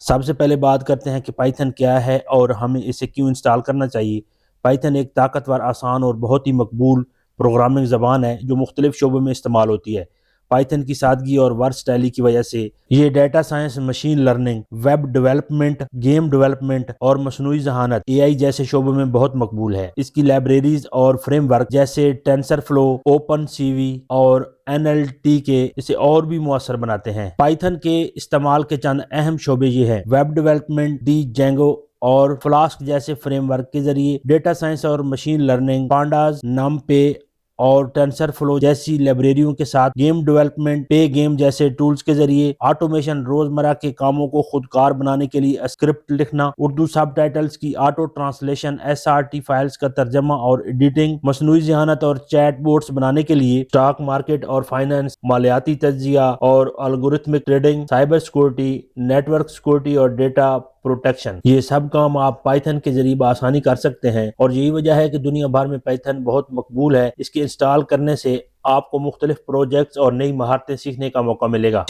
سب سے پہلے بات کرتے ہیں کہ پائتھن کیا ہے اور ہمیں اسے کیوں انسٹال کرنا چاہیے۔ پائتھن ایک طاقتور، آسان اور بہت ہی مقبول پروگرامنگ زبان ہے جو مختلف شعبوں میں استعمال ہوتی ہے۔ پائتھن کی سادگی اور ورسٹائلی کی وجہ سے یہ data science, machine learning, web development, game development اور مصنوعی ذہانت (AI) جیسے شعبوں میں بہت مقبول ہے۔ اس کی لائبریریز اور فریم ورک جیسے ٹینسر فلو، اوپن سی وی اور NLTK اسے اور بھی مؤثر بناتے ہیں۔ پائتھن کے استعمال کے چند اہم شعبے یہ ہیں: ویب ڈیولپمنٹ، Django اور فلاسک جیسے فریم ورک کے ذریعے، ڈیٹا سائنس اور مشین لرننگ، پانڈاز، نمپے اور ٹینسر فلو جیسی لائبریریوں کے ساتھ، گیم ڈیولپمنٹ، پے گیم جیسے ٹولز کے ذریعے، آٹومیشن، روزمرہ کے کاموں کو خودکار بنانے کے لیے اسکرپٹ لکھنا، اردو سب ٹائٹلز کی آٹو ٹرانسلیشن، SRT فائلز کا ترجمہ اور ایڈیٹنگ، مصنوعی ذہانت اور چیٹ بوٹس بنانے کے لیے اسٹاک مارکیٹ اور فائنانس، مالیاتی تجزیہ اور algorithmic trading, cyber security, network ورک سیکورٹی اور ڈیٹا پروٹیکشن۔ یہ سب کام آپ پائتھن کے ذریعے بآسانی کر سکتے ہیں، اور یہی وجہ ہے کہ دنیا بھر میں پائتھن بہت مقبول ہے۔ اس کے انسٹال کرنے سے آپ کو مختلف پروجیکٹس اور نئی مہارتیں سیکھنے کا موقع ملے گا۔